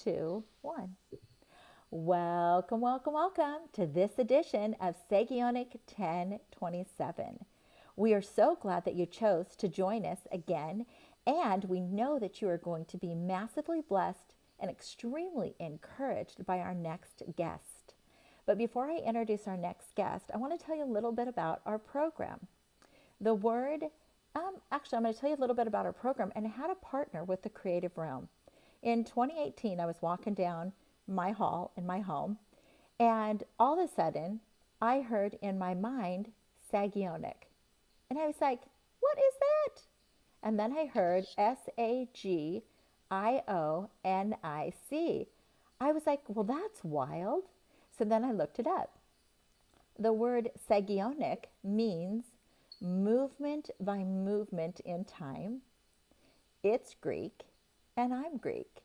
2, 1. Welcome, welcome, welcome to this edition of Sagionic 1027. We are so glad that you chose to join us again, and we know that you are going to be massively blessed and extremely encouraged by our next guest. But before I introduce our next guest, I want to tell you a little bit about our program. I'm going to tell you a little bit about our program and how to partner with the creative realm. In 2018, I was walking down my hall in my home, and all of a sudden, I heard in my mind, Sagionic. And I was like, what is that? And then I heard Sagionic. I was like, well, that's wild. So then I looked it up. The word Sagionic means movement by movement in time. It's Greek, and I'm Greek.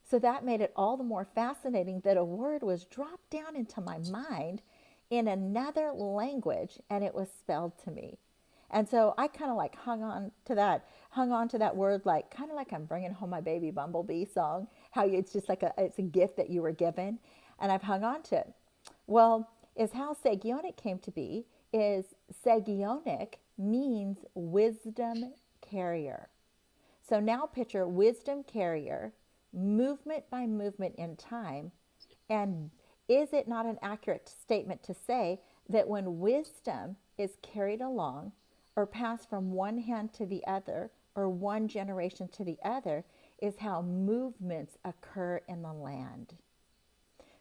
So that made it all the more fascinating that a word was dropped down into my mind in another language, and it was spelled to me. And so I kind of like hung on to that word, like kind of like I'm bringing home my baby bumblebee song, how it's just like it's a gift that you were given, and I've hung on to it. Well, is how Sagionic came to be is Sagionic means wisdom carrier. So now picture wisdom carrier, movement by movement in time. And is it not an accurate statement to say that when wisdom is carried along or passed from one hand to the other or one generation to the other is how movements occur in the land?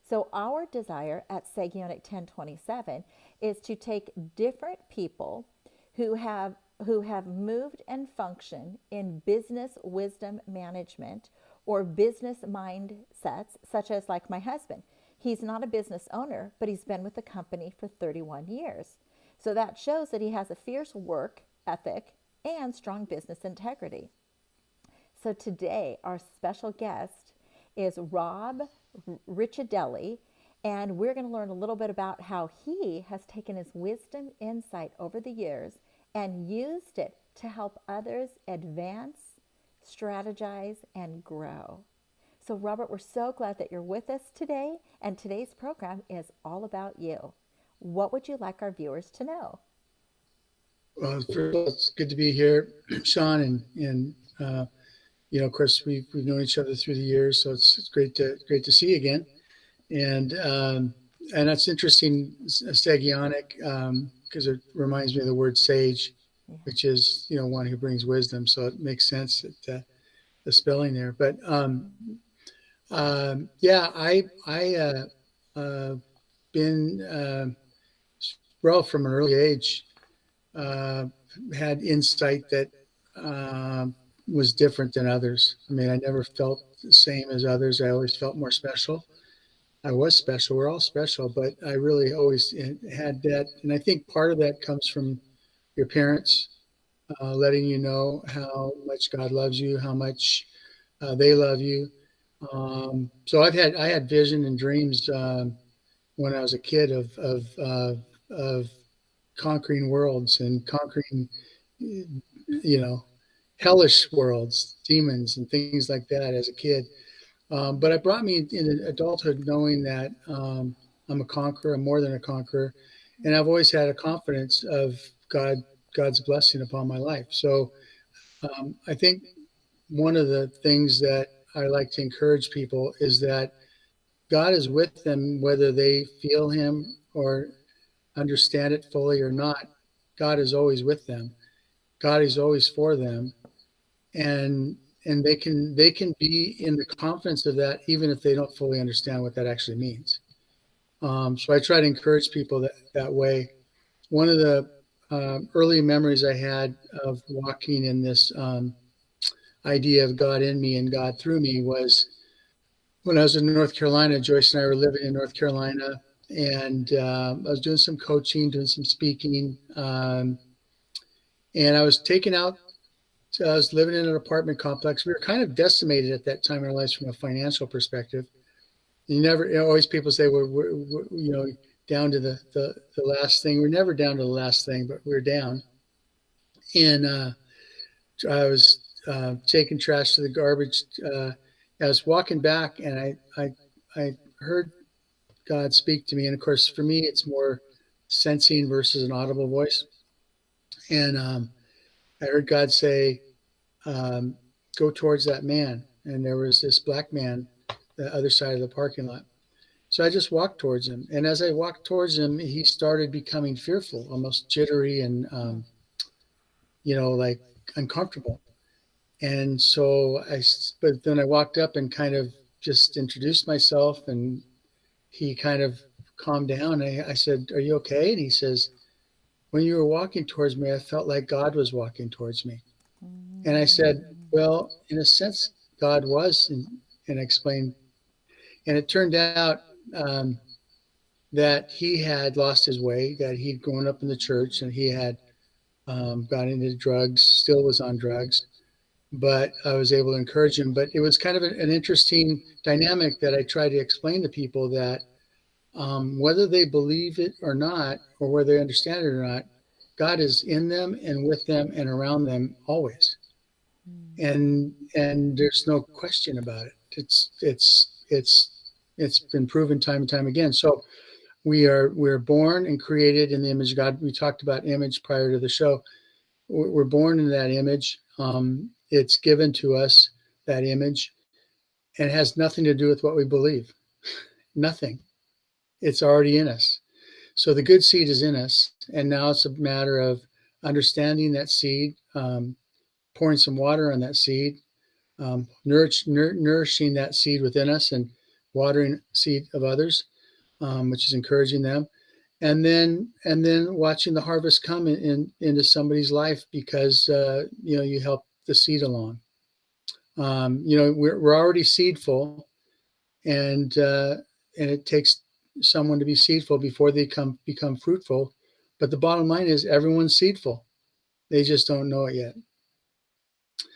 So our desire at Sagionic 1027 is to take different people who have moved and functioned in business wisdom management or business mindsets, such as like my husband. He's not a business owner, but he's been with the company for 31 years. So that shows that he has a fierce work ethic and strong business integrity. So today, our special guest is Rob Ricciardelli, and we're going to learn a little bit about how he has taken his wisdom insight over the years and used it to help others advance, strategize, and grow. So Robert, we're so glad that you're with us today, and today's program is all about you. What would you like our viewers to know? Well, first of all, it's good to be here, Shawn, and of course, we've known each other through the years, so it's great to see you again. And that's interesting, Sagionic, because it reminds me of the word sage, Yeah. which is one who brings wisdom. So it makes sense that the spelling there. But yeah, been from an early age had insight that was different than others. I mean, I never felt the same as others. I always felt more special. I was special. We're all special, but I really always had that. And I think part of that comes from your parents letting you know how much God loves you, how much they love you. So I had vision and dreams when I was a kid of conquering worlds and conquering, hellish worlds, demons, and things like that as a kid. But it brought me in adulthood knowing that I'm a conqueror, I'm more than a conqueror, and I've always had a confidence of God's blessing upon my life. So I think one of the things that I like to encourage people is that God is with them whether they feel Him or understand it fully or not. God is always with them. God is always for them, and they can be in the confidence of that even if they don't fully understand what that actually means. So I try to encourage people that way. One of the early memories I had of walking in this idea of God in me and God through me was when I was in North Carolina. Joyce and I were living in North Carolina, and I was doing some coaching, doing some speaking, and I was taken out. I was living in an apartment complex. We were kind of decimated at that time in our lives from a financial perspective. Always people say we're down to the last thing. We're never down to the last thing, but we're down. And I was taking trash to the garbage I was walking back, and I heard God speak to me. And of course, for me, it's more sensing versus an audible voice. And I heard God say, um, "Go towards that man." And there was this black man, the other side of the parking lot. So I just walked towards him. And as I walked towards him, he started becoming fearful, almost jittery, and Hmm. like uncomfortable. And so but then I walked up and kind of just introduced myself, and he kind of calmed down. I said, "Are you okay?" And he says, "When you were walking towards me, I felt like God was walking towards me." And I said, "Well, in a sense, God was." And I explained. And it turned out um, that he had lost his way, that he'd grown up in the church, and he had got into drugs, still was on drugs. But I was able to encourage him. But it was kind of an interesting dynamic that I try to explain to people that whether they believe it or not, or whether they understand it or not, God is in them and with them and around them always, and there's no question about it. It's been proven time and time again. So we're born and created in the image of God. We talked about image prior to the show. We're born in that image. It's given to us, that image, and it has nothing to do with what we believe. Nothing. It's already in us. So the good seed is in us, and now it's a matter of understanding that seed, pouring some water on that seed, nourishing that seed within us, and watering seed of others, which is encouraging them, and then watching the harvest come into somebody's life because you help the seed along. We're already seedful, and it takes someone to be seedful before they become fruitful. But the bottom line is everyone's seedful. They just don't know it yet.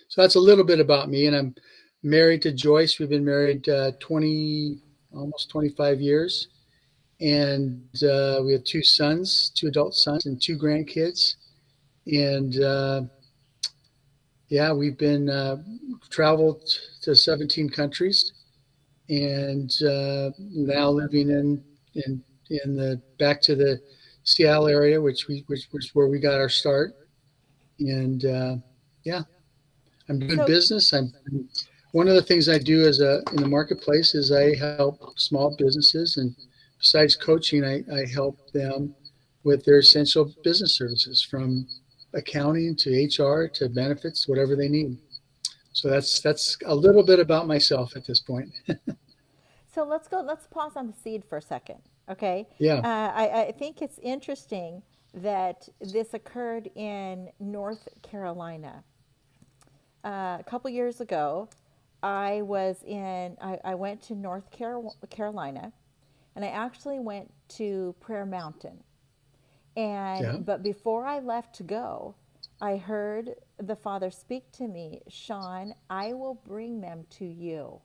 So that's a little bit about me, and I'm married to Joyce. We've been married 20, almost 25 years, and we have two sons, two adult sons, and two grandkids. And yeah, we've been traveled to 17 countries, and now living in the back to the Seattle area, which was where we got our start. And yeah, I'm doing So, business. I'm one of the things I do as a in the marketplace is I help small businesses, and besides coaching, I help them with their essential business services, from accounting to HR to benefits, whatever they need. So that's a little bit about myself at this point. so let's go. Let's pause on the seed for a second. Okay. Yeah, I think it's interesting that this occurred in North Carolina. A couple years ago, I went to Carolina, and I actually went to Prayer Mountain. yeah. But before I left to go, I heard the Father speak to me, Shawn, I will bring them to you.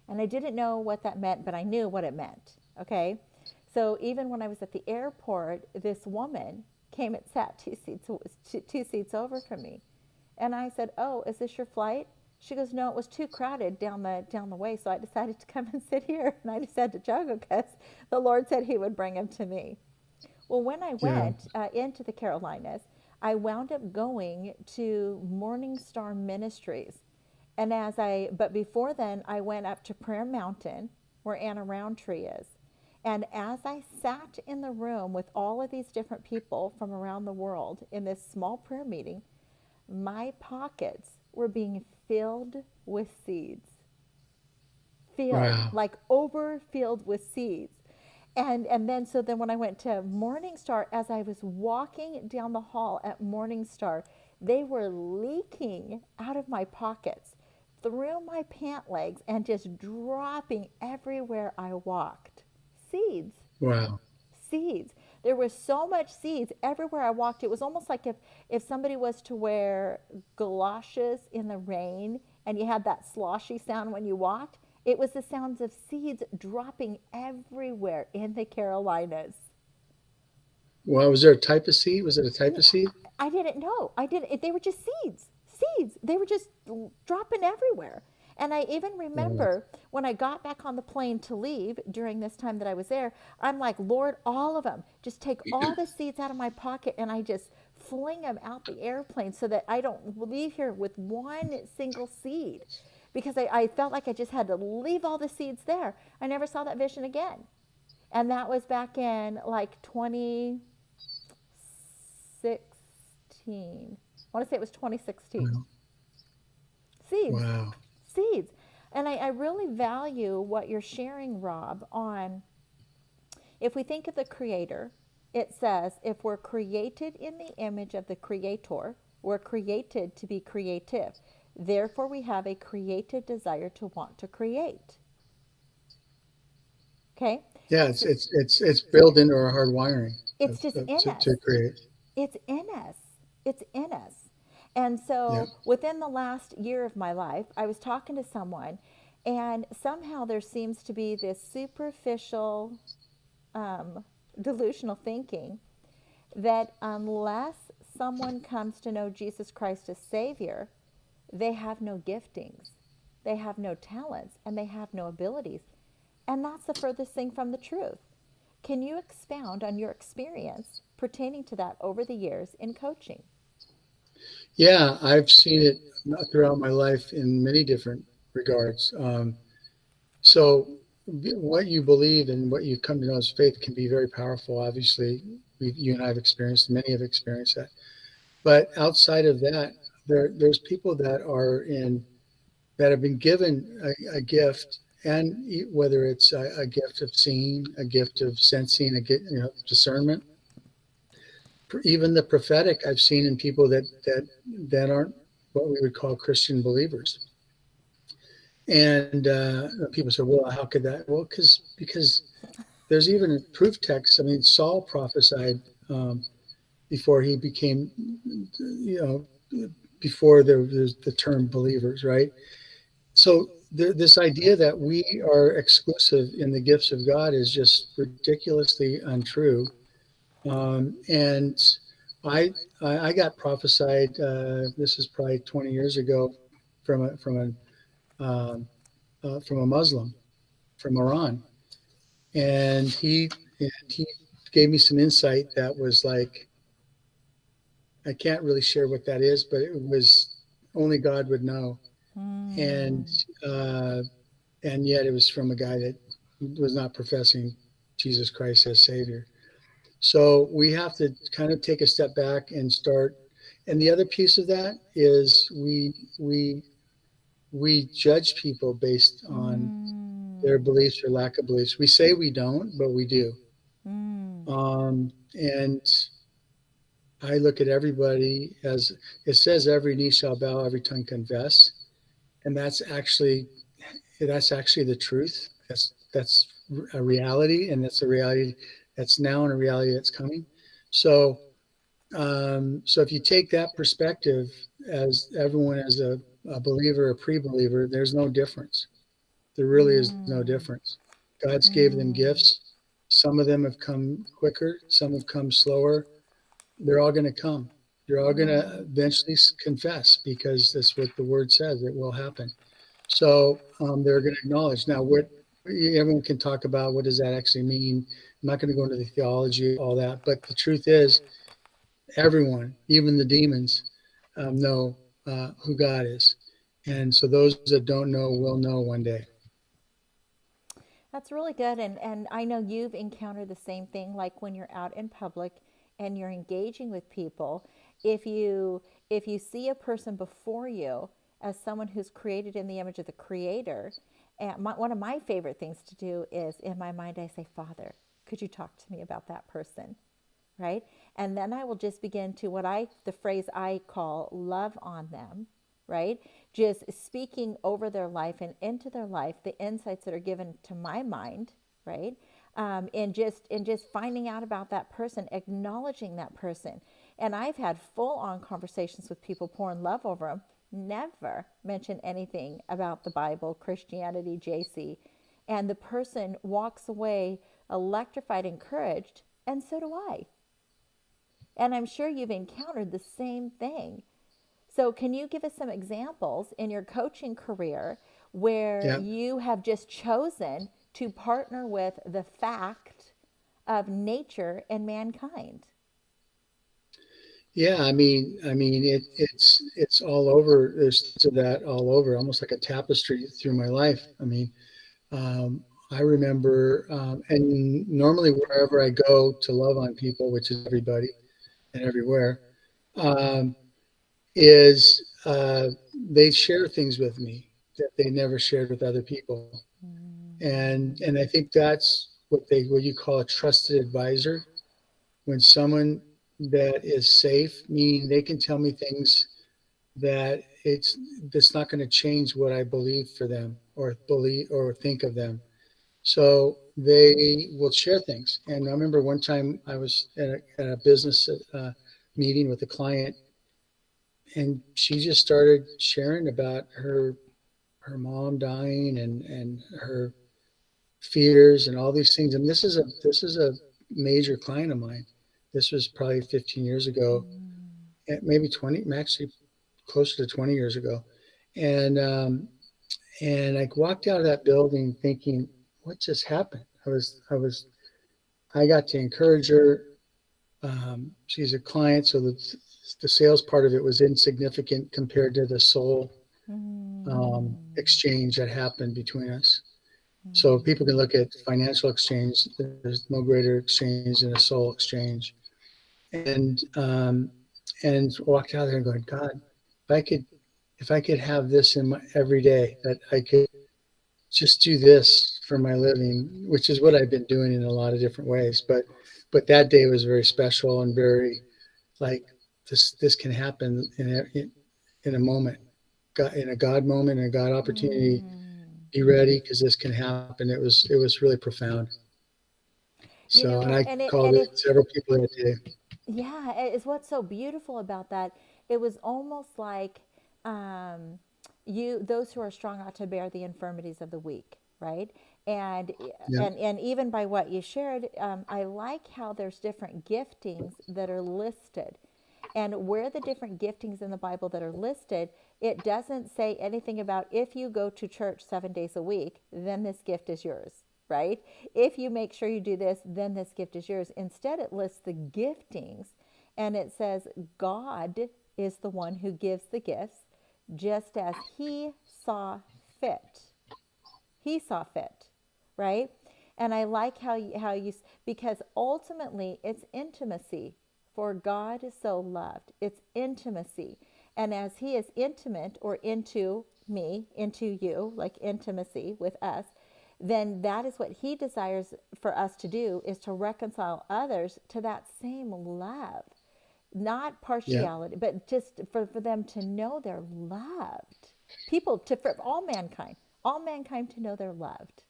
And I didn't know what that meant, but I knew what it meant. Okay. So even when I was at the airport, this woman came and sat two seats over from me. And I said, "Oh, is this your flight?" She goes, "No, it was too crowded down the way, so I decided to come and sit here." And I just had to chuckle because the Lord said He would bring him to me. Well, when I Yeah. went into the Carolinas, I wound up going to Morning Star Ministries. But before then, I went up to Prayer Mountain, where Anna Roundtree is. And as I sat in the room with all of these different people from around the world in this small prayer meeting, my pockets were being filled with seeds, filled, Wow. like overfilled with seeds. And then when I went to Morningstar, as I was walking down the hall at Morningstar, they were leaking out of my pockets through my pant legs and just dropping everywhere I walked. Seeds, Wow. seeds. There was so much seeds everywhere I walked. It was almost like if somebody was to wear galoshes in the rain and you had that sloshy sound when you walked. It was the sounds of seeds dropping everywhere in the Carolinas. Well, was there a type of seed? Was it a type Yeah, of seed? I didn't know. I didn't. They were just seeds. Seeds. They were just dropping everywhere. And I even remember when I got back on the plane to leave during this time that I was there, I'm like, Lord, all of them, just take all the seeds out of my pocket, and I just fling them out the airplane so that I don't leave here with one single seed, because I felt like I just had to leave all the seeds there. I never saw that vision again. And that was back in like 2016. I want to say it was 2016. Wow. Seeds, Wow. seeds. And I really value what you're sharing, Rob, on if we think of the Creator, it says if we're created in the image of the Creator, we're created to be creative. Therefore, we have a creative desire to want to create. Okay? Yeah, So it's built into our hard wiring it's just in us. to create. It's in us. It's in us. And Yeah. so within the last year of my life, I was talking to someone, and somehow there seems to be this superficial, delusional thinking that unless someone comes to know Jesus Christ as Savior, they have no giftings, they have no talents, and they have no abilities. And that's the furthest thing from the truth. Can you expound on your experience pertaining to that over the years in coaching? Yeah, I've seen it throughout my life in many different regards. So, what you believe and what you come to know as faith can be very powerful. Obviously, you and I have experienced, many have experienced that. But outside of that, there's people that are in that have been given a gift, and whether it's a gift of seeing, a gift of sensing, discernment, even the prophetic. I've seen in people that aren't what we would call Christian believers. And people say, "Well, how could that?" Well, because there's even a proof text. I mean, Saul prophesied before he became, before there was the term believers, right? So this idea that we are exclusive in the gifts of God is just ridiculously untrue. And I I got prophesied. This is probably 20 years ago from a Muslim from Iran, and he gave me some insight that was like, I can't really share what that is, but it was only God would know. And Mm, uh, and yet it was from a guy that was not professing Jesus Christ as Savior. So we have to kind of take a step back and start. And the other piece of that is we judge people based on their mm, beliefs or lack of beliefs. We say we don't, but we do. mm, And I look at everybody as it says, every knee shall bow, every tongue confess, and that's actually the truth. That's a reality, and that's a reality that's now and a reality that's coming. So, so if you take that perspective, as everyone as a believer, a pre-believer, there's no difference. There really is no mm, difference. God's gave them mm, gifts. Some of them have come quicker. Some have come slower. They're all going to come. They're all going to mm. eventually confess, because that's what the word says. It will happen. So they're going to acknowledge. Now, what everyone can talk about, what does that actually mean? I'm not going to go into the theology, all that. But the truth is, everyone, even the demons, know who God is. And so those that don't know will know one day. That's really good. And I know you've encountered the same thing, like when you're out in public and you're engaging with people. If you if you see a person before you as someone who's created in the image of the Creator, and one of my favorite things to do is in my mind I say, Father, could you talk to me about that person? Right? And then I will just begin to the phrase I call love on them, right? Just speaking over their life and into their life, the insights that are given to my mind, right? And just finding out about that person, acknowledging that person. And I've had full on conversations with people pouring love over them, never mention anything about the Bible, Christianity, JC. And the person walks away electrified, encouraged, and so do I. And I'm sure you've encountered the same thing. So, can you give us some examples in your coaching career where Yeah. you have just chosen to partner with the fact of nature and mankind. Yeah, it's all over. There's things of that all over, almost like a tapestry through my life. Um, I remember, and normally wherever I go to love on people, which is everybody and everywhere, um, is they share things with me that they never shared with other people, and I think that's what you call a trusted advisor. When someone that is safe, meaning they can tell me things that that's not going to change what I believe for them or believe or think of them. So they will share things. And I remember one time I was at a business meeting with a client, and she just started sharing about her mom dying and her fears and all these things. And this is a major client of mine. This was probably 15 years ago, maybe 20, actually closer to 20 years ago. And I walked out of that building thinking, what just happened? I got to encourage her. She's a client, so the sales part of it was insignificant compared to the soul exchange that happened between us. So people can look at financial exchange. There's no greater exchange than a soul exchange. And walked out there and going, God, if I could if I could have this in my every day, that I could just do this for my living, which is what I've been doing in a lot of different ways. But that day was very special and very like this can happen in a moment, God, in a God moment, in a God opportunity. Be ready because this can happen. It was really profound. You So, and know, I called and it if several people that day. yeah, it's what's so beautiful about that. It was almost like um, those who are strong ought to bear the infirmities of the weak, right? And Yeah, and even by what you shared, I like how there's different giftings that are listed, and where the different giftings in the Bible that are listed, it doesn't say anything about if you go to church 7 days a week, then this gift is yours, right? If you make sure you do this, then this gift is yours. Instead, it lists the giftings and it says God is the one who gives the gifts just as he saw fit. He saw fit, right? And I like how you because ultimately it's intimacy. For God is so loved. It's intimacy. And as he is intimate or into me, into you, like intimacy with us, then that is what he desires for us to do is to reconcile others to that same love. Not yeah, partiality, but just for them to know they're loved. People to for all mankind to know they're loved.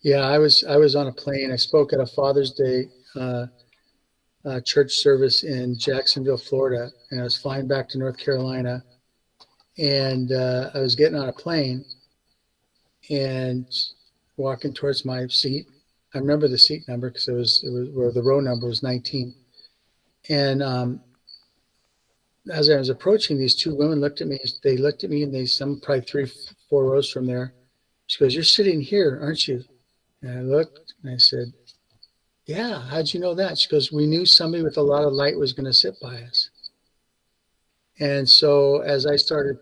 yeah. I was on a plane. I spoke at a Father's Day uh, church service in Jacksonville, Florida, and I was flying back to North Carolina, and I was getting on a plane and walking towards my seat. I remember the seat number because it was where the row number was 19. And as I was approaching, these two women looked at me. They looked at me, and some probably 3, 4 rows from there. She goes, "You're sitting here, aren't you?" And I looked and I said, "Yeah, how'd you know that?" She goes, "We knew somebody with a lot of light was going to sit by us." And so as I started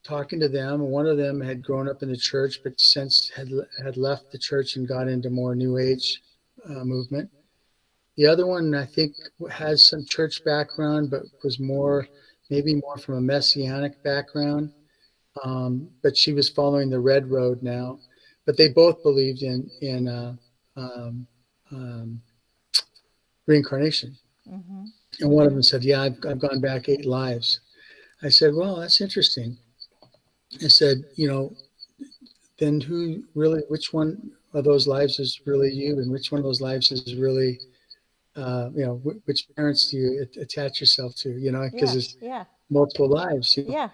talking to them, one of them had grown up in the church, but since had left the church and got into more New Age movement. The other one, I think, has some church background, but was maybe more from a messianic background. But she was following the red road now. But they both believed in um, um, reincarnation. And one of them said, "Yeah, I've gone back 8 lives." I said, "Well, that's interesting." I said, then which one of those lives is really you, and which one of those lives is really, which parents do you attach yourself to, because Yeah, there's yeah, multiple lives. yeah.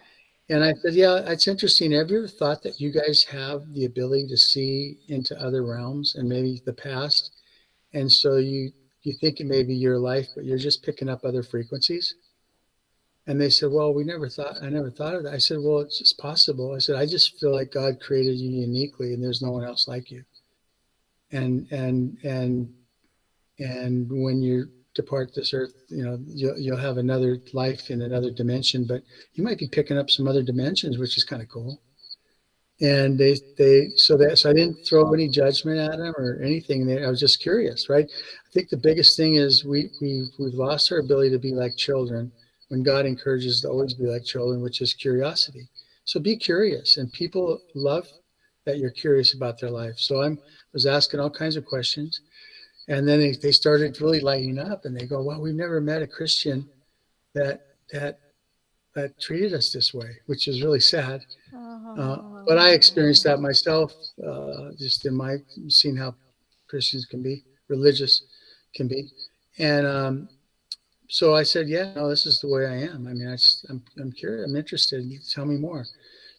And I said, yeah, it's interesting. Have you ever thought that you guys have the ability to see into other realms and maybe the past? And so you think it may be your life, but you're just picking up other frequencies. And they said, well, I never thought of that. I said, well, it's just possible. I said, I just feel like God created you uniquely and there's no one else like you. And, and, and, and when you depart this earth, you'll have another life in another dimension, but you might be picking up some other dimensions, which is kind of cool. And so I didn't throw any judgment at them or anything. I was just curious, right? I think the biggest thing is we've lost our ability to be like children when God encourages us to always be like children, which is curiosity. So be curious, and people love that you're curious about their life. So I was asking all kinds of questions, and then they started really lighting up, and they go, "Well, we've never met a Christian that that that treated us this way," which is really sad. But I experienced that Oh. myself, just in my seeing how Christians can be, religious can be, and so I said, "Yeah, no, this is the way I am. I mean, I'm curious, I'm interested. Tell me more."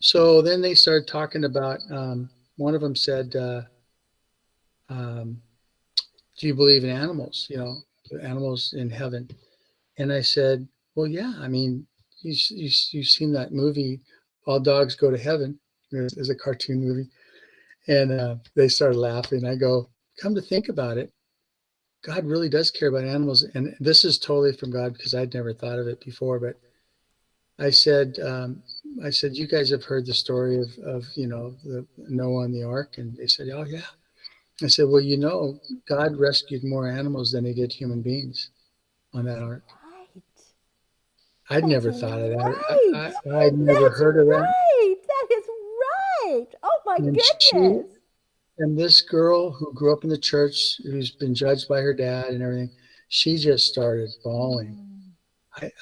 So then they started talking about. One of them said, um, "Do you believe in animals? Animals in heaven?" And I said, "Well, yeah. I mean, you've seen that movie, All Dogs Go to Heaven." There's a cartoon movie. And they started laughing. I go, come to think about it, God really does care about animals. And this is totally from God because I'd never thought of it before. But I said, you guys have heard the story of the Noah and the ark. And they said, oh, yeah. I said, well, God rescued more animals than he did human beings on that ark. Right. I'd That's never thought of that. right. I'd never That's heard of that. right. That is right. Oh my And goodness. this girl who grew up in the church, who's been judged by her dad and everything, she just started bawling.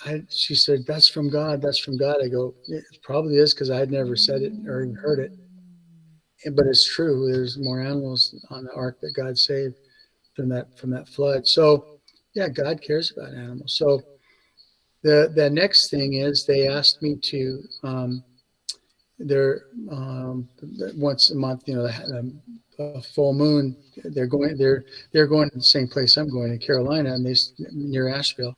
Mm. She said, "That's from God. That's from God." I go, "It probably is because I'd never said it or even heard it." Mm. But it's true. There's more animals on the ark that God saved from that flood. So, yeah, God cares about animals. So the next thing is they asked me to they're once a month, a full moon. They're going to the same place I'm going in Carolina, and near Asheville.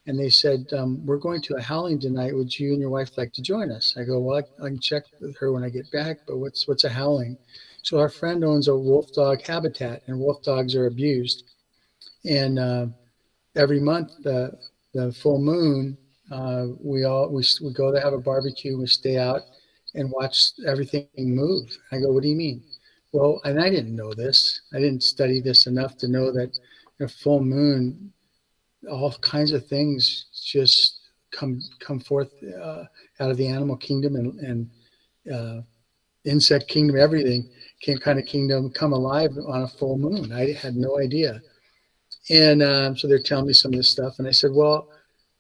And they said, we're going to a howling tonight. Would you and your wife like to join us? I go, well, I can check with her when I get back, but what's a howling? So our friend owns a wolf dog habitat, and wolf dogs are abused. And every month, the full moon, we go to have a barbecue. We stay out and watch everything move. I go, what do you mean? Well, and I didn't know this. I didn't study this enough to know that a full moon, all kinds of things just come forth out of the animal kingdom and insect kingdom. Everything can kind of kingdom come alive on a full moon. I had no idea. And so they're telling me some of this stuff, and I said, well,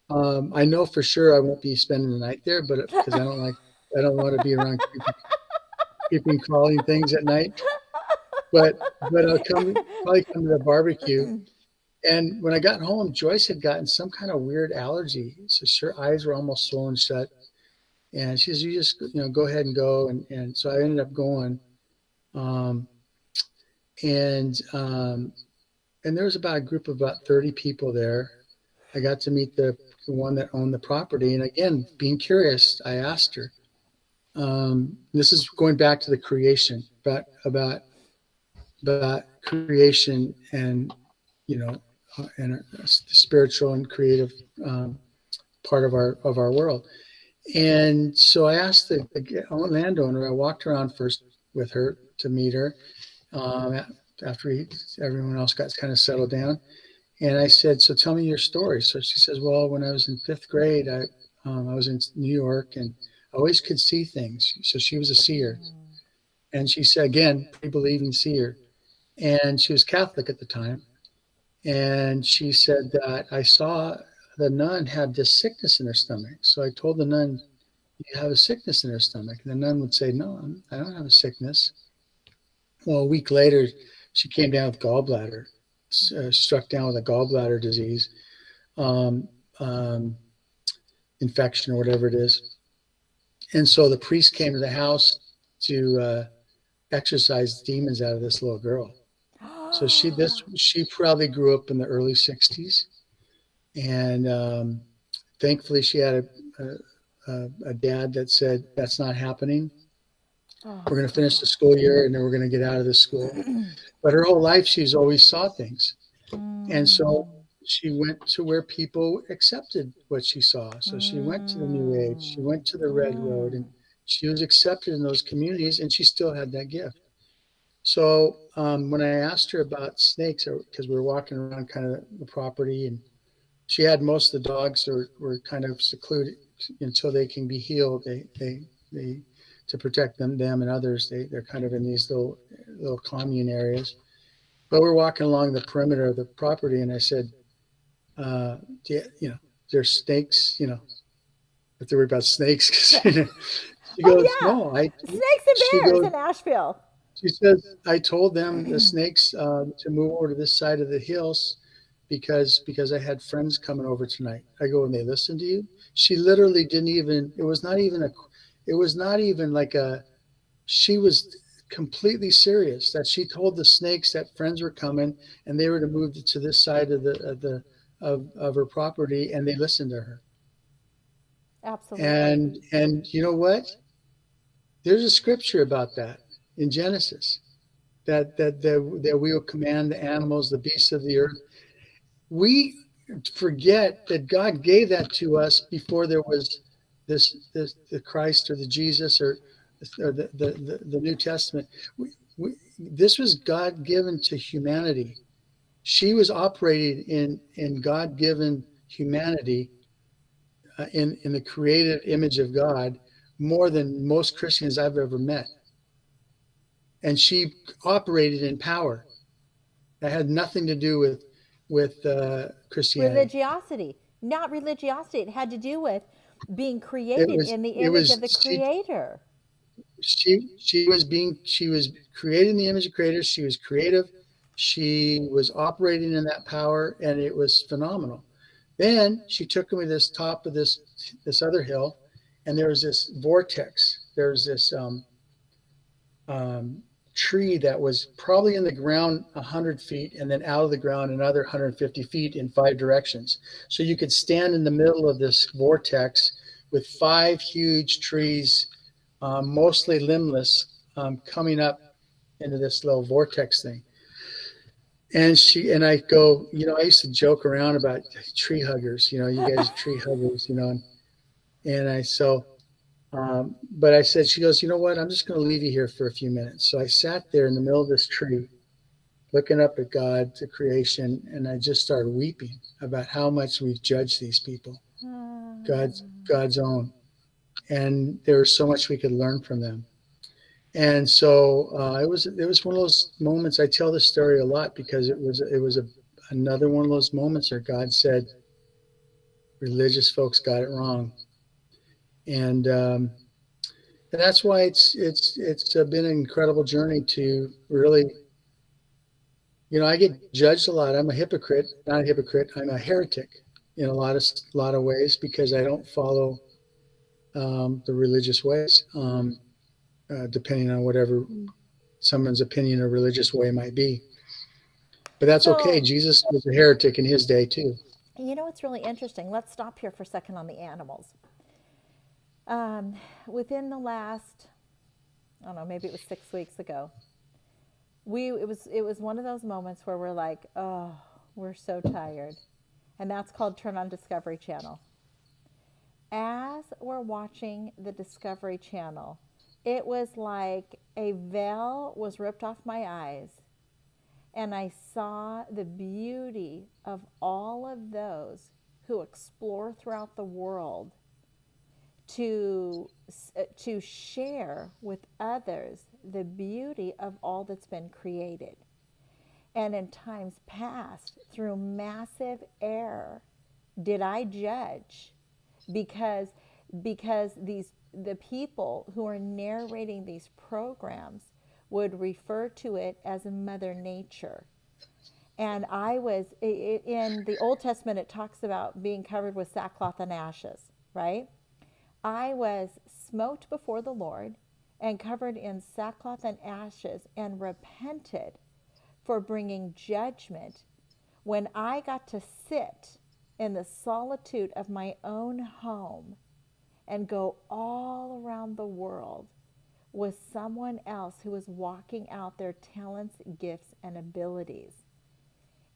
I know for sure I won't be spending the night there, but because I don't want to be around creeping, crawling things at night. But I'll probably come to the barbecue. And when I got home, Joyce had gotten some kind of weird allergy, so her eyes were almost swollen shut. And she says, "You just go ahead and go." And so I ended up going, um, and there was about a group of about 30 people there. I got to meet the one that owned the property, and again, being curious, I asked her. This is going back to the creation, about creation and the spiritual and creative part of our world. And so I asked the landowner. I walked around first with her to meet her um, after everyone else got kind of settled down. And I said, "So tell me your story." So she says, "Well, when I was in fifth grade, I was in New York and I always could see things." So she was a seer. And she said, again, pre-believing seer. And she was Catholic at the time. And she said that I saw the nun had this sickness in her stomach. So I told the nun, "You have a sickness in her stomach." And the nun would say, "No, I don't have a sickness." Well, a week later, she came down with gallbladder, struck down with a gallbladder disease, um, um, infection or whatever it is. And so the priest came to the house to exorcise demons out of this little girl. So she probably grew up in the early '60s, and Thankfully, she had a dad that said, "That's not happening. Oh, We're going to finish the school year, and then we're going to get out of this school." But her whole life, she's always saw things, and so mm, she went to where people accepted what she saw. So she went to the New Age, she mm, went to the Red Road, and mm. she was accepted in those communities, and she still had that gift. So when I asked her about snakes, because we were walking around kind of the property, and she had most of the dogs were kind of secluded until they can be healed. They to protect them and others. They're kind of in these little commune areas. But we're walking along the perimeter of the property, and I said, there's snakes. If they were about snakes, 'cause, she Oh goes, yeah, no, I. snakes She and bears goes, in Asheville. she says, I told them the snakes to move over to this side of the hills because I had friends coming over tonight. I go, and they listened to you. She literally didn't even. It was not even a. It was not even like a. She was completely serious that she told the snakes that friends were coming and they were to move to this side of her property, and they listened to her. Absolutely. And you know what? There's a scripture about that in Genesis that we will command the animals, the beasts of the earth. We forget that God gave that to us before there was this the Christ or the Jesus or the New Testament. This was God given to humanity. She was operating in God given humanity, in the creative image of God, more than most Christians I've ever met. And she operated in power. That had nothing to do with Christianity. Religiosity, not religiosity. It had to do with being It created was in the it image of was the Creator. she was created in the image of creator. She was creative. She was operating in that power, and it was phenomenal. Then she took me to this top of this other hill, and there was this vortex. There was this um, tree that was probably in the ground 100 feet and then out of the ground another 150 feet in 5 directions. So you could stand in the middle of this vortex with 5 huge trees, mostly limbless, coming up into this little vortex thing. And I go, I used to joke around about tree huggers, you guys are tree huggers, and I so but I said, she goes, you know what? I'm just going to leave you here for a few minutes. So I sat there in the middle of this tree, looking up at God, to creation, and I just started weeping about how much we've judged these people, God's own, and there was so much we could learn from them. And so it was one of those moments. I tell this story a lot because it was another one of those moments where God said, religious folks got it wrong, and and that's why it's been an incredible journey to really, I get judged a lot. I'm a hypocrite, not a hypocrite. I'm a heretic in a lot of ways because I don't follow the religious ways, depending on whatever someone's opinion of religious way might be. But that's okay. So, Jesus was a heretic in his day too. you know what's really interesting? Let's stop here for a second on the animals. Um, Within the last, I don't know, maybe it was 6 weeks ago, it was one of those moments where we're like, oh, we're so tired, and that's called turn on Discovery Channel. As we're watching the Discovery Channel, it was like a veil was ripped off my eyes, and I saw the beauty of all of those who explore throughout the world to to share with others the beauty of all that's been created. And in times past, through massive error, did I judge because the people who are narrating these programs would refer to it as Mother Nature. And I was in the Old Testament, it talks about being covered with sackcloth and ashes, right? I was smote before the Lord and covered in sackcloth and ashes and repented for bringing judgment when I got to sit in the solitude of my own home and go all around the world with someone else who is walking out their talents, gifts, and abilities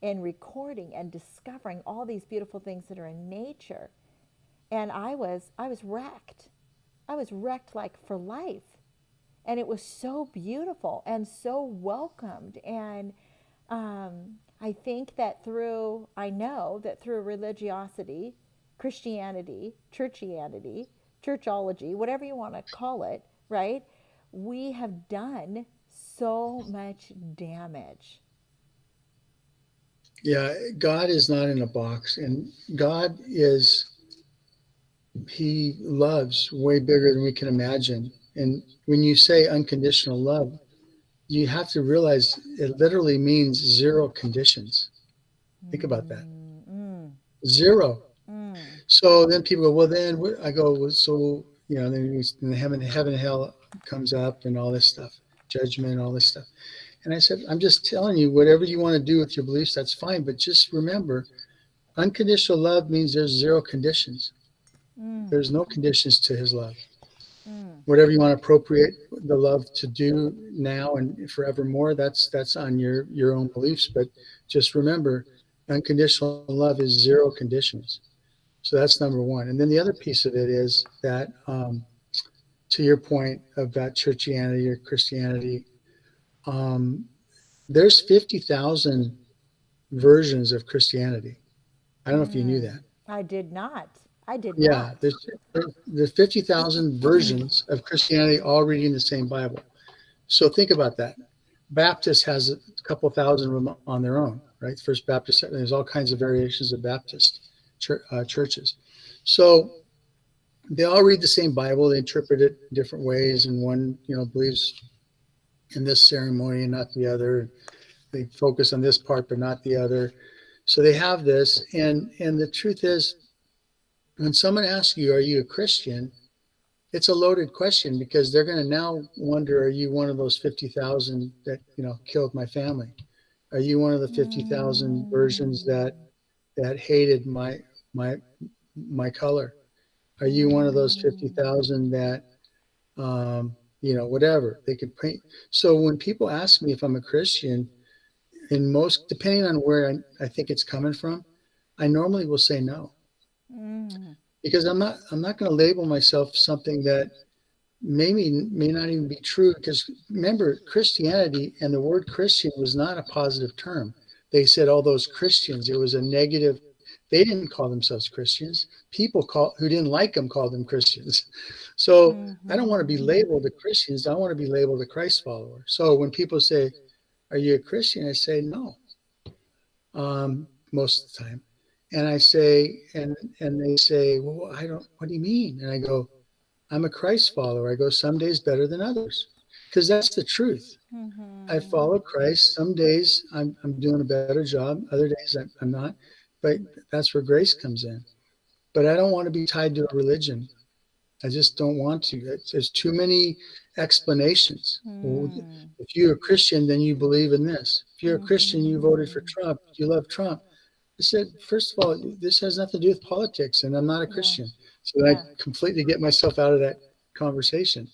in recording and discovering all these beautiful things that are in nature. And I was wrecked. I was wrecked like for life. And it was so beautiful and so welcomed. And I know that through religiosity, Christianity, churchology, whatever you want to call it, right? We have done so much damage. Yeah, God is not in a box, and God is, He loves way bigger than we can imagine. And when you say unconditional love, you have to realize it literally means zero conditions. Think about that. Mm, mm, Zero. mm, So then people go, well, then I go, well, so, then heaven, hell comes up and all this stuff, judgment, all this stuff. And I said, I'm just telling you, whatever you want to do with your beliefs, that's fine. But just remember, unconditional love means there's zero conditions. mm, There's no conditions to his love. mm. Whatever you want to appropriate the love to do now and forevermore, that's on your own beliefs. But just remember, unconditional love is zero conditions. So that's number one. And then the other piece of it is that, to your point about churchianity or Christianity, um, there's 50,000 versions of Christianity. I don't know if you knew that. I did not. I did Yeah, not. there's 50,000 versions of Christianity all reading the same Bible. So think about that. Baptist has a couple thousand of them on their own, right? First Baptist, there's all kinds of variations of Baptist churches. So they all read the same Bible. They interpret it different ways, and one, believes in this ceremony and not the other. They focus on this part but not the other. So they have this, and the truth is, when someone asks you, "Are you a Christian?" It's a loaded question because they're going to now wonder, "Are you one of those 50,000 that killed my family? Are you one of the 50,000 versions that Mm, hated my my color? Are you one of those mm, 50,000 that whatever they could paint?" So when people ask me if I'm a Christian, in most, depending on where I think it's coming from, I normally will say no, mm, because I'm not going to label myself something that maybe may not even be true. Because remember, Christianity and the word Christian was not a positive term. They said all those Christians. It was a negative. They didn't call themselves Christians. Who didn't like them called them Christians. So I don't want to be mhm, labeled a Christian. I want to be labeled a Christ follower. So when people say, "Are you a Christian?" I say no, most of the time. And I say, and they say, "Well, I don't. What do you mean?" And I go, "I'm a Christ follower." I go, "Some days better than others," because that's the truth. I mhm. follow Christ. Some days I'm doing a better job. Other days I'm not. But that's where grace comes in. But I don't want to be tied to a religion. I just don't want to. There's too many explanations. Well, Mm, if you're a Christian, then you believe in this. If you're a Christian, you voted for mhm. Trump. You love Trump. I said, first of all, this has nothing to do with politics, and I'm not a Yeah, Christian. So I yeah. completely get myself out of that conversation.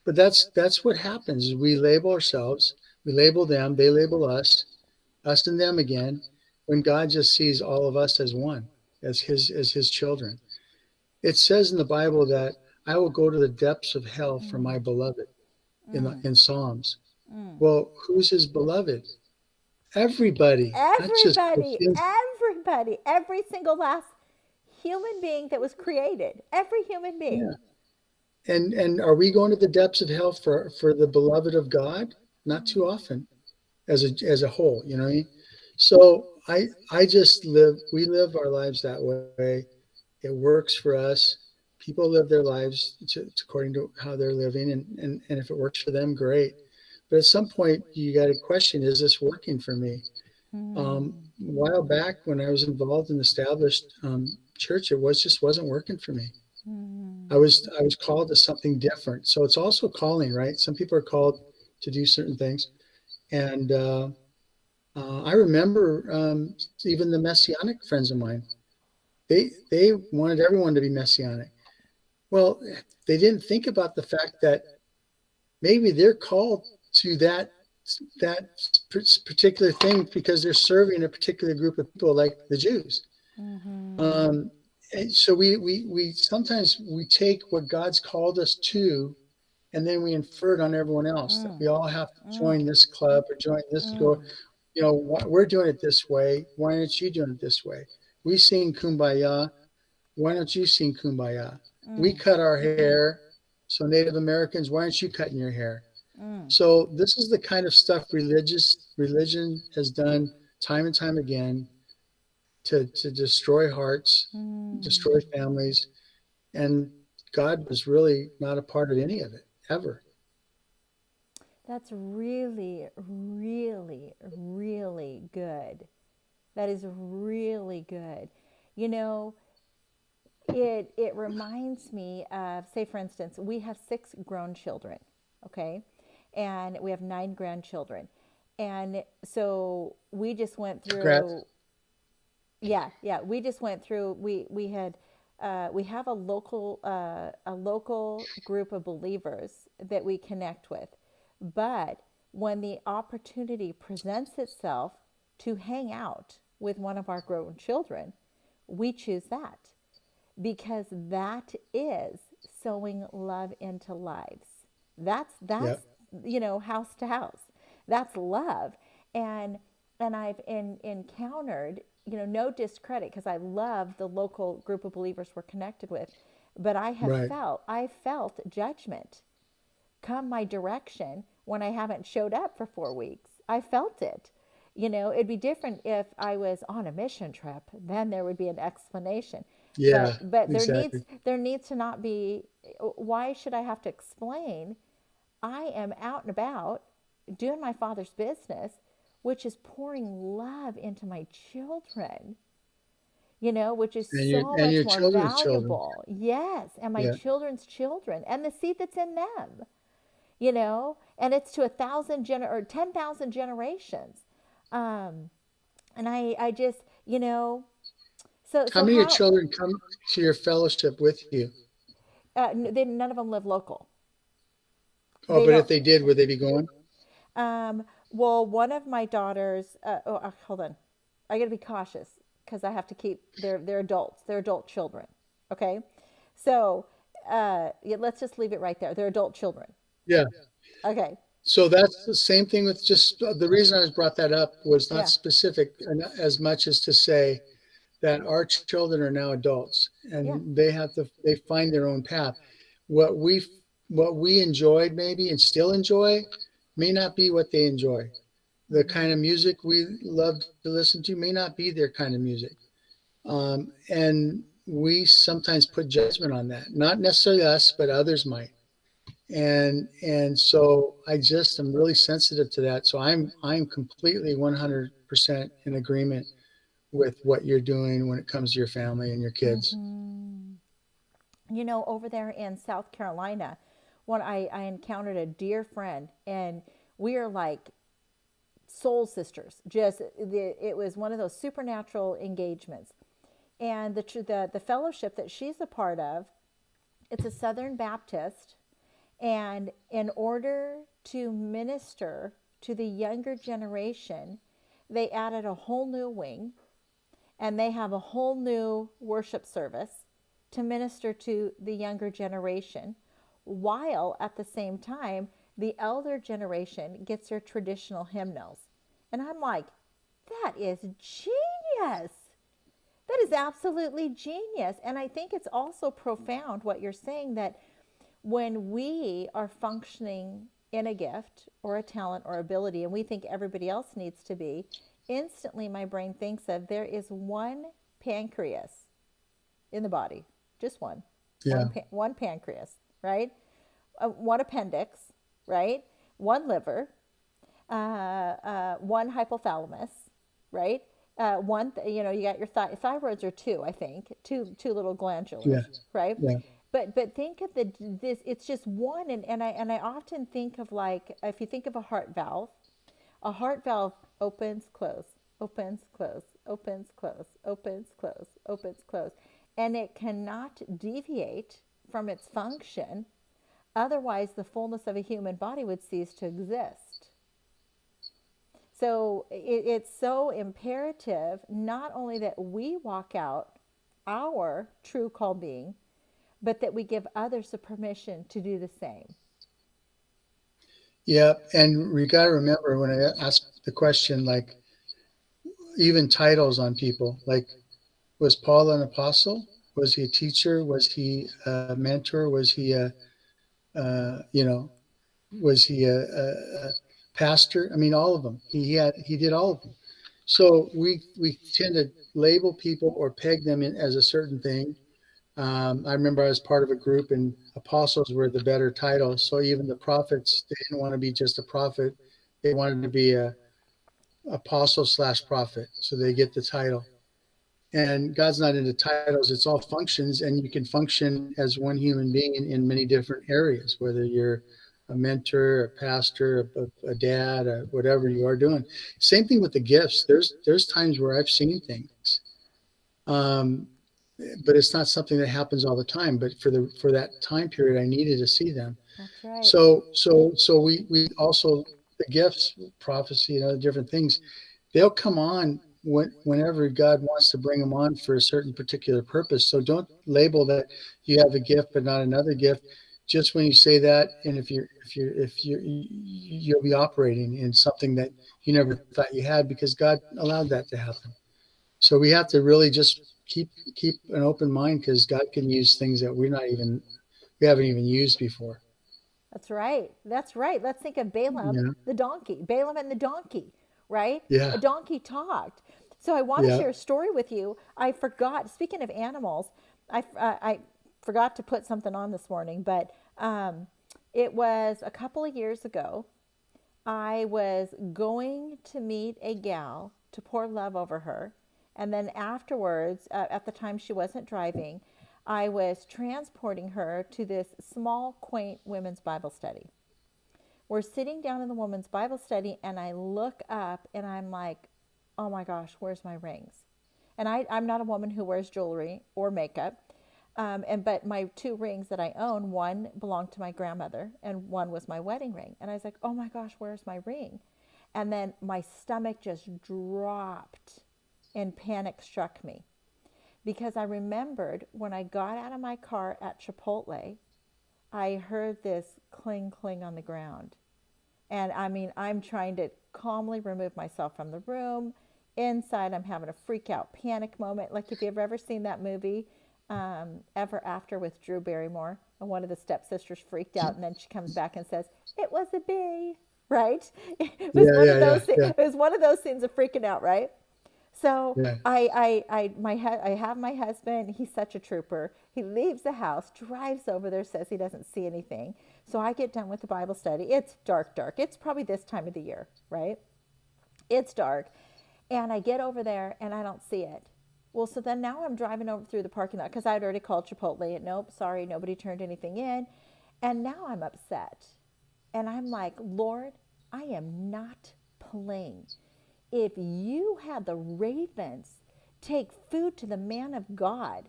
But that's what happens. We label ourselves, we label them, they label us and them again, when God just sees all of us as one, as his children. It says in the Bible that I will go to the depths of hell for my Mm, beloved mm, in Psalms. mm. Well, who's his beloved? Everybody, not just Everybody, Christians. everybody, every single last human being that was created, every human being. Yeah. And are we going to the depths of hell for the beloved of God? Not too often, as a whole, you know what I mean? So I just we live our lives that way. It works for us. People live their lives according to how they're living, and if it works for them, great. But at some point, you got to question: is this working for me? Mm, A while back, when I was involved in established church, it wasn't working for me. I mm, was I was called to something different. So it's also calling, right? Some people are called to do certain things, and I remember even the messianic friends of mine. They wanted everyone to be messianic. Well, they didn't think about the fact that maybe they're called to that particular thing because they're serving a particular group of people, like the Jews. Mm-hmm. Um, and so we sometimes we take what God's called us to, and then we infer it on everyone else that Mm, we all have to mm, join this club or join this go. mm, You know, we're doing it this way. Why aren't you doing it this way? We sing Kumbaya. Why don't you sing Kumbaya? We mm, cut our hair. So Native Americans, why aren't you cutting your hair? mm, So this is the kind of stuff religion has done time and time again to destroy hearts, mm. destroy families, and God was really not a part of any of it ever. That's really, really, really good. That is really good. You know, it reminds me of, say, for instance, we have 6 grown children, okay, and we have 9 grandchildren, and so we just went Congrats. through. Yeah, yeah, we just went through. We had we have a local group of believers that we connect with, but when the opportunity presents itself to hang out with one of our grown children, we choose that because that is sowing love into lives. That's Yep. house to house. That's love. and and encountered, no discredit, because I love the local group of believers we're connected with, but Right. I felt judgment come my direction when I haven't showed up for 4 weeks. I felt it. It'd be different if I was on a mission trip. Then there would be an explanation. Yeah. But Exactly. there needs to not be. Why should I have to explain? I am out and about doing my Father's business, which is pouring love into my children, which is so And much your more children's children. valuable. Yes, and my Yeah. children's children and the seed that's in them, and it's to 10,000 generations. Um, and I just, How so many of your how, children come to your fellowship with you? none of them live local. Oh, They but if don't, they did, would they be going? well, one of my daughters, hold on. I got to be cautious because I have to keep, they're adults, they're adult children. Okay. So, yeah, let's just leave it right there. They're adult children. Yeah. Okay. So that's the same thing with just the reason I was brought that up was not Yeah. specific as much as to say that our children are now adults Yeah. and they find their own path. What we what we enjoyed maybe and still enjoy may not be what they enjoy. The kind of music we love to listen to may not be their kind of music. And we sometimes put judgment on that. Not necessarily us, but others might. And so I just am really sensitive to that. So I'm completely 100% in agreement with what you're doing when it comes to your family and your kids. Mm-hmm. Over there in South Carolina, when I encountered a dear friend, and we are like soul sisters. It was one of those supernatural engagements, and the fellowship that she's a part of, it's a Southern Baptist, and in order to minister to the younger generation, they added a whole new wing, and they have a whole new worship service to minister to the younger generation, while at the same time, the elder generation gets their traditional hymnals. And I'm like, that is genius. That is absolutely genius. And I think it's also profound what you're saying, that when we are functioning in a gift or a talent or ability, and we think everybody else needs to be, instantly my brain thinks of, there is one pancreas in the body, just one, Yeah. one pancreas, right? One appendix, right? One liver, one hypothalamus, right? You got your thyroids are two, I think, two little Yeah. glandulars, right? Yeah. But think of this. It's just one, and I often think of, like, if you think of a heart valve opens, close, opens, close, opens, close, opens, close, opens, close. And it cannot deviate from its function. Otherwise, the fullness of a human body would cease to exist. So it's so imperative not only that we walk out our true called being, but that we give others the permission to do the same. Yeah, and we got to remember when I ask the question, like even titles on people, like was Paul an apostle? Was he a teacher? Was he a mentor? Was he a, you know, was he a pastor? I mean, all of them. He did all of them. So we tend to label people or peg them in as a certain thing. I remember I was part of a group, and apostles were the better title. So even the prophets, they didn't want to be just a prophet; they wanted to be a apostle slash prophet. So they get the title. And God's not into titles; it's all functions, and you can function as one human being in many different areas. Whether you're a mentor, a pastor, a dad, whatever you are doing. Same thing with the gifts. There's times where I've seen things. Um, but it's not something that happens all the time. But for that time period, I needed to see them. That's right. So we also the gifts, prophecy, and other different things. They'll come on whenever God wants to bring them on for a certain particular purpose. So don't label that you have a gift but not another gift. Just when you say that, and you'll be operating in something that you never thought you had because God allowed that to happen. So we have to really just keep an open mind because God can use things that we haven't even used before. That's right. That's right. Let's think of Balaam, Yeah, the donkey. Balaam and the donkey, right? A yeah, donkey talked. So I want to yeah. share a story with you. I forgot, speaking of animals, I forgot to put something on this morning, but it was a couple of years ago. I was going to meet a gal to pour love over her. And then afterwards, at the time she wasn't driving, I was transporting her to this small, quaint women's Bible study. We're sitting down in the women's Bible study, and I look up and I'm like, oh my gosh, where's my rings? And I'm not a woman who wears jewelry or makeup. But my two rings that I own, one belonged to my grandmother and one was my wedding ring. And I was like, oh my gosh, where's my ring? And then my stomach just dropped and panic struck me because I remembered when I got out of my car at Chipotle, I heard this cling, cling on the ground. And I mean, I'm trying to calmly remove myself from the room. Inside, I'm having a freak out panic moment. Like if you've ever seen that movie, Ever After with Drew Barrymore, and one of the stepsisters freaked out, and then she comes back and says, "It was a bee," right? It was Yeah, one of yeah, those. yeah, yeah, It was one of those scenes of freaking out, right? So yeah. I have my husband. He's such a trooper. He leaves the house, drives over there, says he doesn't see anything. So I get done with the Bible study. It's dark, dark. It's probably this time of the year, right? It's dark. And I get over there and I don't see it. Well, so then now I'm driving over through the parking lot because I'd already called Chipotle and nope, sorry, nobody turned anything in. And now I'm upset. And I'm like, Lord, I am not playing. If you had the ravens take food to the man of God,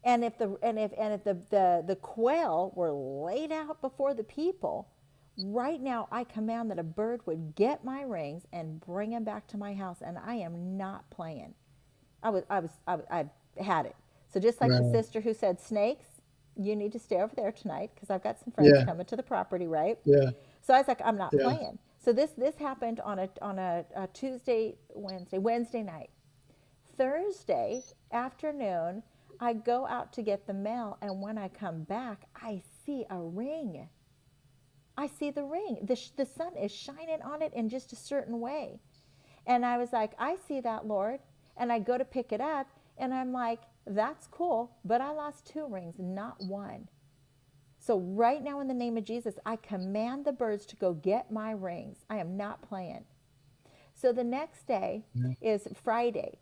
and if the quail were laid out before the people, right now I command that a bird would get my rings and bring them back to my house, and I am not playing. I had it. So just like the Right. sister who said snakes, you need to stay over there tonight because I've got some friends Yeah, coming to the property, right? yeah, So I was like, I'm not yeah. playing. So this happened on a Tuesday, Wednesday night. Thursday afternoon, I go out to get the mail, and when I come back, I see a ring. I see the ring. The sun is shining on it in just a certain way. And I was like, I see that, Lord. And I go to pick it up, and I'm like, that's cool, but I lost two rings, not one. So right now, in the name of Jesus, I command the birds to go get my rings. I am not playing. So the next day Yeah. is Friday.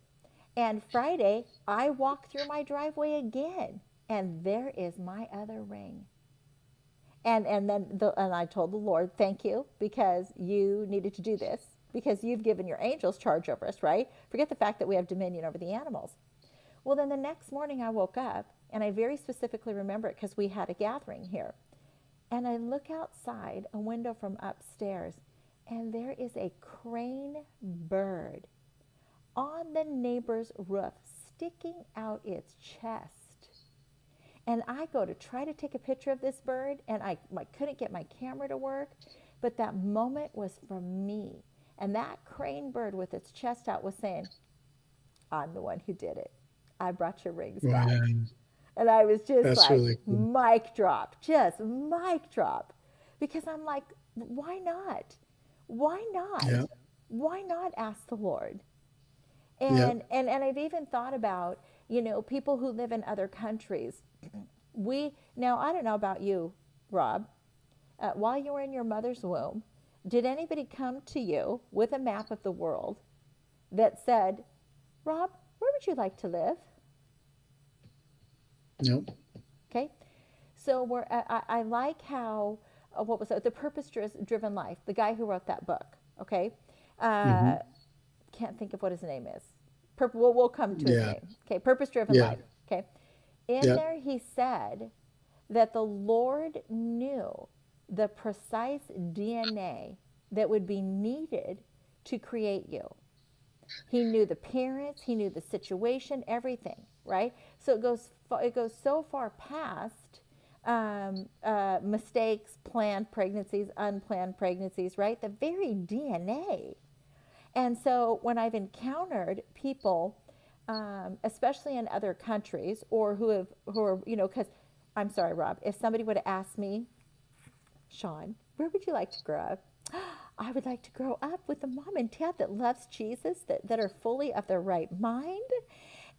And Friday, I walk through my driveway again, and there is my other ring. And I told the Lord, thank you, because you needed to do this. because you've given your angels charge over us, right? Forget the fact that we have dominion over the animals. Well, then the next morning I woke up, and I very specifically remember it because we had a gathering here. And I look outside a window from upstairs, and there is a crane bird on the neighbor's roof sticking out its chest. And I go to try to take a picture of this bird, and I couldn't get my camera to work, but that moment was for me. And that crane bird with its chest out was saying, I'm the one who did it. I brought your rings back. Wow. And I was just That's like, really cool. mic drop, just mic drop. Because I'm like, why not? Why not? Yeah. Why not ask the Lord? Yeah. And I've even thought about, people who live in other countries. Now, I don't know about you, Rob. While you were in your mother's womb, did anybody come to you with a map of the world that said, Rob, where would you like to live? No. Okay. So I like how, what was it? The Purpose-Driven Life, the guy who wrote that book. Okay. Mm-hmm. Can't think of what his name is. We'll come to his Yeah. name. Okay. Purpose-Driven Yeah. Life. Okay. In Yeah. there, he said that the Lord knew the precise DNA that would be needed to create you. He knew the parents, he knew the situation, everything, right? So it goes so far past mistakes, planned pregnancies, unplanned pregnancies, right? The very DNA. And so when I've encountered people, especially in other countries, or who are, because I'm sorry, Rob, if somebody would have asked me, Shawn, where would you like to grow up? I would like to grow up with a mom and dad that loves Jesus, that are fully of their right mind.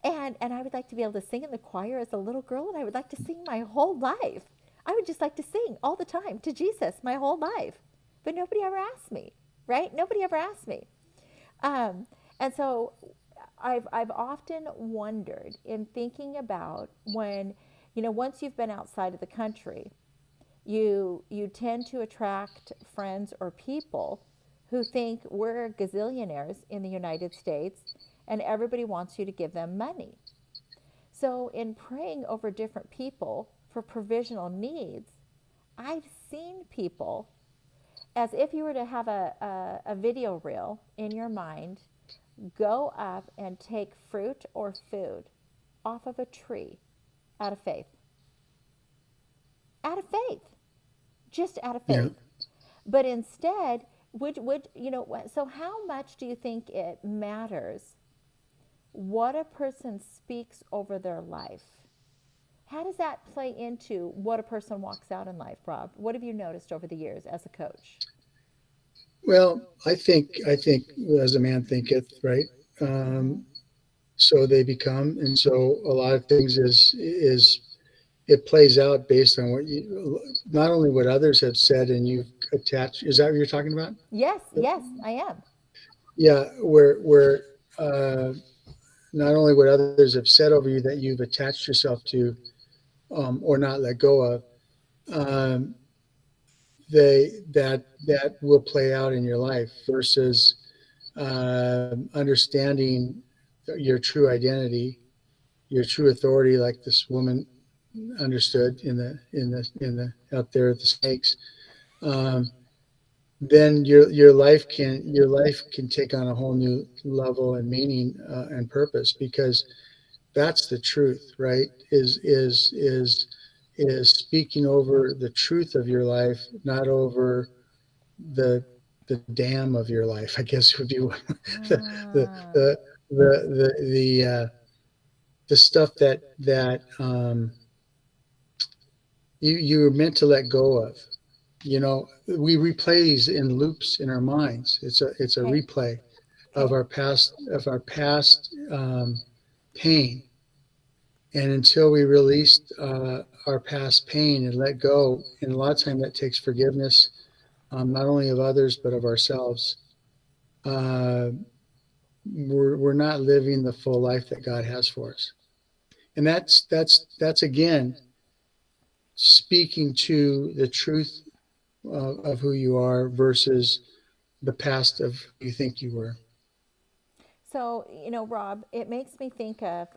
And I would like to be able to sing in the choir as a little girl, and I would like to sing my whole life. I would just like to sing all the time to Jesus my whole life. But nobody ever asked me, right? Nobody ever asked me. And so I've often wondered in thinking about when, once you've been outside of the country, you tend to attract friends or people who think we're gazillionaires in the United States and everybody wants you to give them money. So in praying over different people for provisional needs, I've seen people, as if you were to have a video reel in your mind, go up and take fruit or food off of a tree out of faith. Out of faith. Just out of Yeah. faith. But instead, so how much do you think it matters what a person speaks over their life? How does that play into what a person walks out in life, Rob? What have you noticed over the years as a coach? Well, I think as a man thinketh, right? Mm-hmm. So they become, and so a lot of things is it plays out based on what you, not only what others have said, and you've attached. Is that what you're talking about? Yes, yes, I am. Yeah, where not only what others have said over you that you've attached yourself to, or not let go of, um, that will play out in your life versus understanding your true identity, your true authority, like this woman understood in the out there at the snakes. Um, then your life can take on a whole new level and meaning and purpose, because that's the truth, right? Is speaking over the truth of your life, not over the the dam of your life, I guess would be the the Ah, the the stuff that you were meant to let go of. We replay these in loops in our minds. It's a okay, replay of okay. our past pain. And until we release our past pain and let go, and a lot of time that takes forgiveness, not only of others but of ourselves. Uh, we're not living the full life that God has for us, and that's again speaking to the truth of who you are versus the past of who you think you were. So, Rob, it makes me think of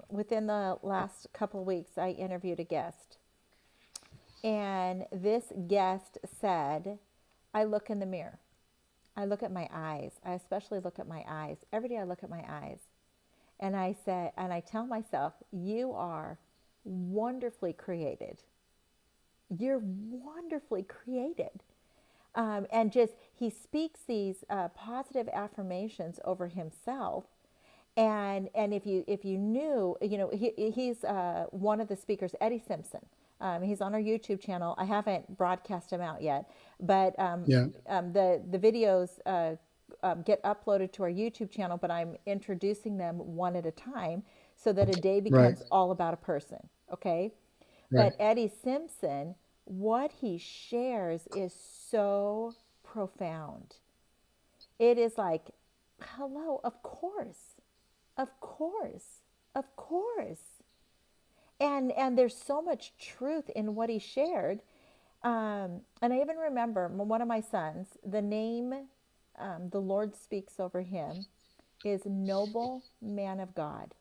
within the last couple of weeks, I interviewed a guest. And this guest said, I look in the mirror. I look at my eyes. I especially look at my eyes. Every day I look at my eyes. And I say, and I tell myself, you are wonderfully created. You're wonderfully created. And just, he speaks these positive affirmations over himself. And if you knew, he's one of the speakers, Eddie Simpson. He's on our YouTube channel. I haven't broadcast him out yet, but Yeah. The videos get uploaded to our YouTube channel, but I'm introducing them one at a time so that a day Right. becomes all about a person. Okay. Right. But Eddie Simpson, what he shares is so profound. It is like, hello, of course, of course, of course. And there's so much truth in what he shared. And I even remember one of my sons, the name the Lord speaks over him is Noble Man of God.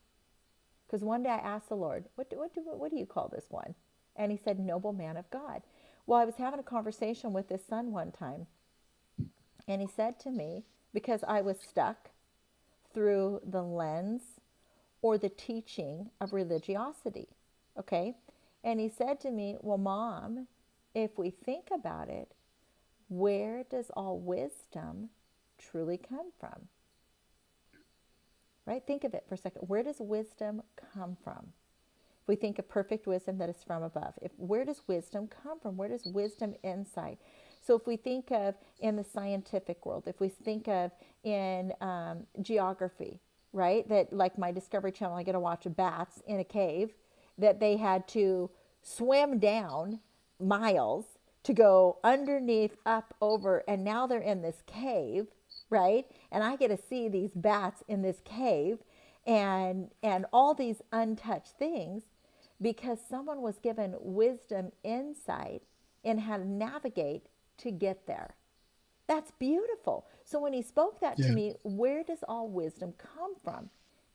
Because one day I asked the Lord, what do you call this one? And he said, Noble Man of God. Well, I was having a conversation with this son one time, and he said to me, because I was stuck through the lens or the teaching of religiosity, okay? And he said to me, well, Mom, if we think about it, where does all wisdom truly come from? Right? Think of it for a second. Where does wisdom come from? If we think of perfect wisdom that is from above, where does wisdom come from? Where does wisdom insight? So if we think of in the scientific world, if we think of in geography, right? That like my Discovery Channel, I get to watch bats in a cave that they had to swim down miles to go underneath, up, over, and now they're in this cave, right? And I get to see these bats in this cave and all these untouched things because someone was given wisdom insight in how to navigate to get there. That's beautiful. So when he spoke that to Yeah. me, where does all wisdom come from?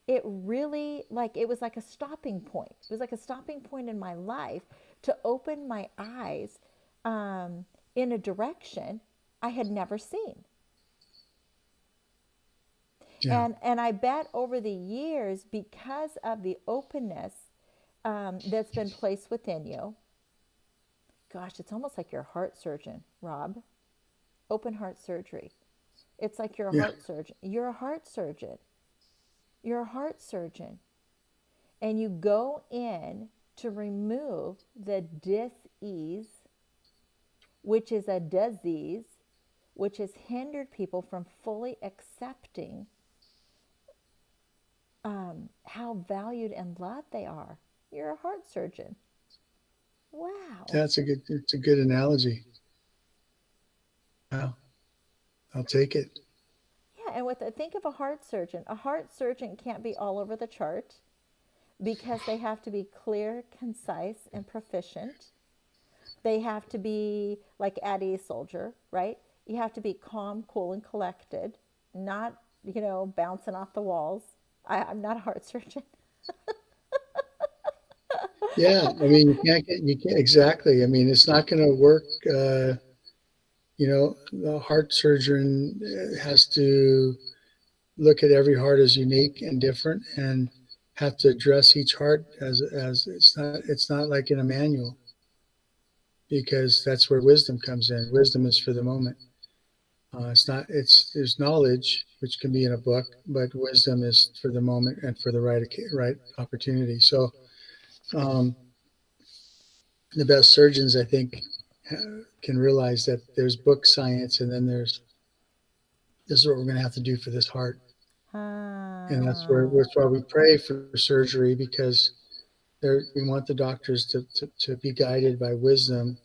It really, like, it was like a stopping point. It was like a stopping point in my life to open my eyes in a direction I had never seen. Yeah. And I bet over the years, because of the openness that's been placed within you, gosh, it's almost like you're a heart surgeon, Rob. Open heart surgery. It's like you're a Yeah. heart surgeon. You're a heart surgeon. You're a heart surgeon. And you go in to remove the dis-ease, which is a disease, which has hindered people from fully accepting how valued and loved they are. You're a heart surgeon. Wow. It's a good analogy. Wow. I'll take it. Yeah, and think of a heart surgeon can't be all over the chart because they have to be clear, concise, and proficient. They have to be like Eddie Soldier, right? You have to be calm, cool, and collected, not, bouncing off the walls. I'm not a heart surgeon. Yeah. I mean, you can't, exactly. I mean, it's not going to work. The heart surgeon has to look at every heart as unique and different and have to address each heart as it's not like in a manual because that's where wisdom comes in. Wisdom is for the moment. It's not. There's knowledge which can be in a book, but wisdom is for the moment and for the right opportunity. So um, the best surgeons, I think, can realize that there's book science, and then this is what we're going to have to do for this heart, and Ah, that's why we pray for surgery because we want the doctors to be guided by wisdom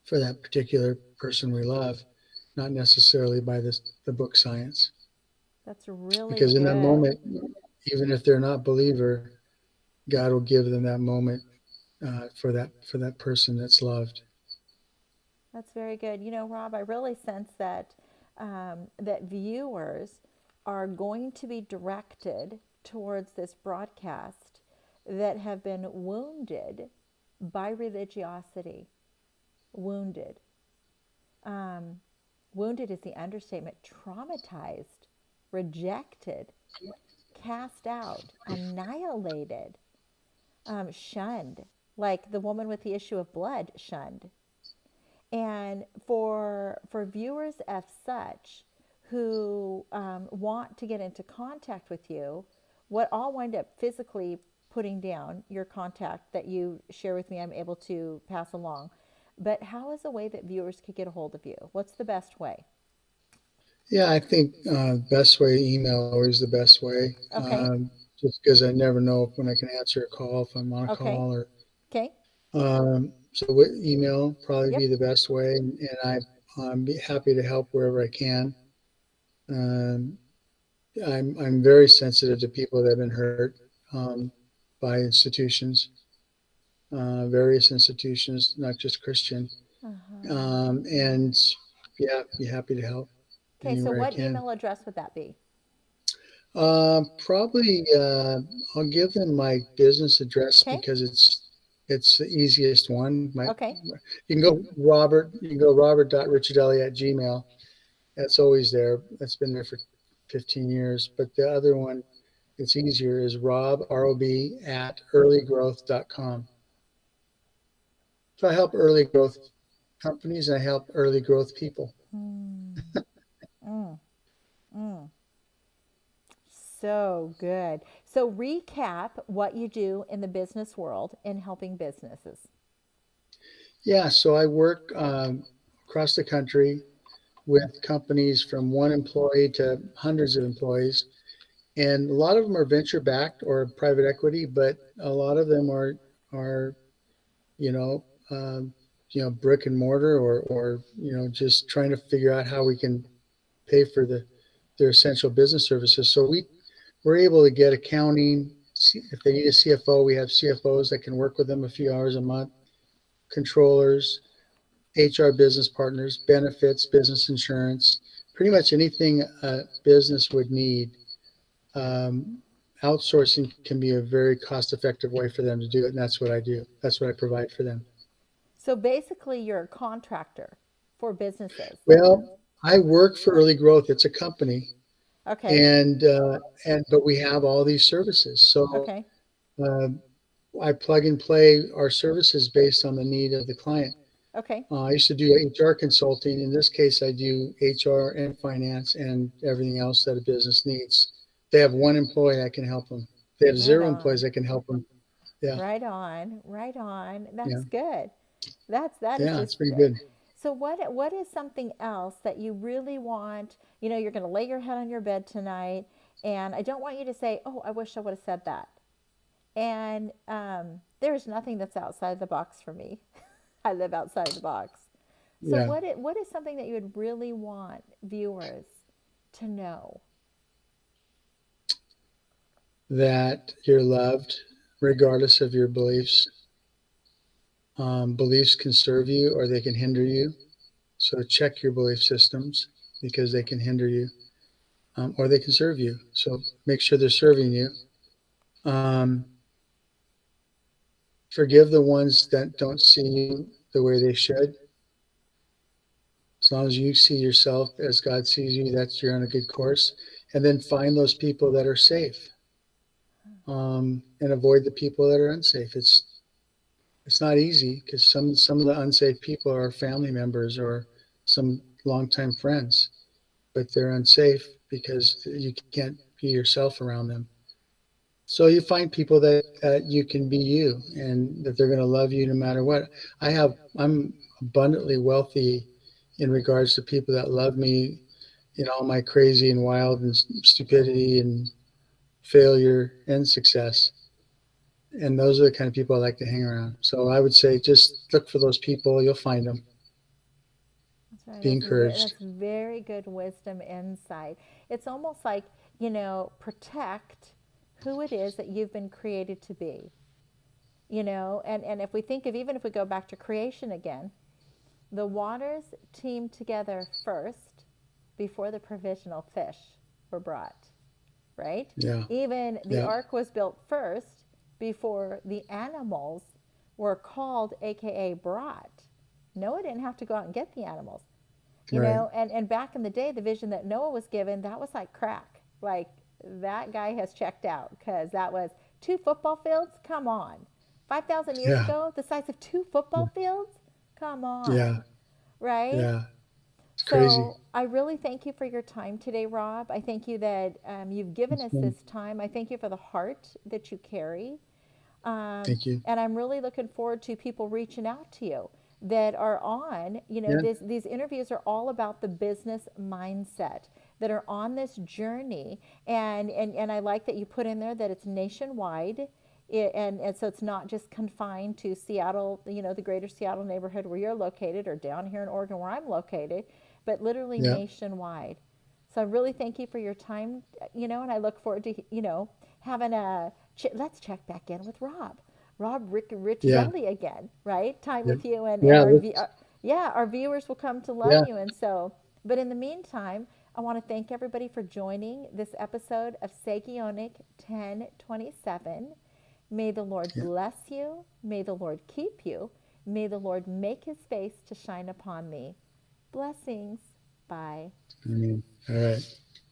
for that particular person we love, not necessarily by the book science. that's really Because in that good. moment, even if they're not believer, God will give them that moment for that person that's loved. That's very good. You know, Rob, I really sense that that viewers are going to be directed towards this broadcast that have been wounded by religiosity. Wounded. Um, Wounded is the understatement. Traumatized, rejected, cast out, annihilated, shunned, like the woman with the issue of blood shunned. And for viewers as such who want to get into contact with you, what I'll wind up physically putting down your contact that you share with me, I'm able to pass along. But how is a way that viewers could get a hold of you? What's the best way? Yeah, I think best way email always the best way. Okay. Just because I never know when I can answer a call if I'm on a Okay. call or Okay. so email probably be Yep. the best way, and I'm be happy to help wherever I can. Um, I'm very sensitive to people that have been hurt by institutions, various institutions, not just Christian, Uh-huh. and yeah, be happy to help Okay. So anywhere I what can. email address would that be? Probably I'll give them my business address Okay. because it's the easiest one. Okay. You can go Robert.Ricciardelli@gmail. That's always there. That's been there for 15 years. But the other one, it's easier, is Rob at earlygrowth.com. So I help early growth companies and I help early growth people. Mm, mm, mm. So good. So recap what you do in the business world in helping businesses. Yeah, so I work across the country with companies from one employee to hundreds of employees. And a lot of them are venture backed or private equity, but a lot of them are you know, um, brick and mortar or just trying to figure out how we can pay for their essential business services. So we're able to get accounting. If they need a CFO, we have CFOs that can work with them a few hours a month, controllers, HR business partners, benefits, business insurance, pretty much anything a business would need. Um, Outsourcing can be a very cost effective way for them to do it. And that's what I do. That's what I provide for them. So basically, you're a contractor for businesses. Well, I work for Early Growth. It's a company, Okay. and but we have all these services. So Okay. uh, I plug and play our services based on the need of the client. Okay. I used to do HR consulting. In this case, I do HR and finance and everything else that a business needs. They have one employee, I can help them. They have Right zero employees, on. I can help them. Yeah, Right on. Right on. yeah, That's good. That is yeah. It's just. pretty good. So what is something else that you really want? You know, you're going to lay your head on your bed tonight, and I don't want you to say, "Oh, I wish I would have said that." And there's nothing that's outside the box for me. I live outside the box. So Yeah, what is something that you would really want viewers to know? that you're loved regardless of your beliefs. Beliefs can serve you or they can hinder you. So check your belief systems because they can hinder you or they can serve you. So make sure they're serving you. Um, Forgive the ones that don't see you the way they should. As long as you see yourself as God sees you, that's you're on a good course. And then find those people that are safe and avoid the people that are unsafe. It's not easy because some of the unsafe people are family members or some longtime friends, but they're unsafe because you can't be yourself around them. So you find people that you can be you and that they're going to love you no matter what. I'm abundantly wealthy in regards to people that love me in all my crazy and wild and stupidity and failure and success. And those are the kind of people I like to hang around. So I would say just look for those people. You'll find them. That's right. Be encouraged. That's very good wisdom insight. It's almost like, you know, protect who it is that you've been created to be. You know, and if we think of, even if we go back to creation again, The waters teamed together first before the provisional fish were brought, right? Yeah. Even the Yeah. ark was built first before the animals were called, aka brought. Noah didn't have to go out and get the animals. Right. And back in the day, the vision that Noah was given, that was like crack. Like, that guy has checked out, because that was 2 football fields. Come on. 5,000 years Yeah. ago, the size of 2 football fields. Come Yeah. on. Right. Yeah. It's crazy. So I really thank you for your time today, Rob. I thank you that you've given It's us fun. this time. I thank you for the heart that you carry. Thank you. And I'm really looking forward to people reaching out to you that are on, Yeah. these interviews are all about the business mindset, that are on this journey. And I like that you put in there that it's nationwide. And so it's not just confined to Seattle, the greater Seattle neighborhood where you're located, or down here in Oregon where I'm located, but literally Yeah. nationwide. So I really thank you for your time, and I look forward to, having let's check back in with Rob. Yeah. Ricciardelli again, right? Time Yeah. with you, and Yeah. yeah, our viewers will come to love Yeah. you. And so, but in the meantime, I want to thank everybody for joining this episode of Sagionic 1027. May the Lord Yeah. bless you. May the Lord keep you. May the Lord make his face to shine upon thee. Blessings. Bye. I mean, all right.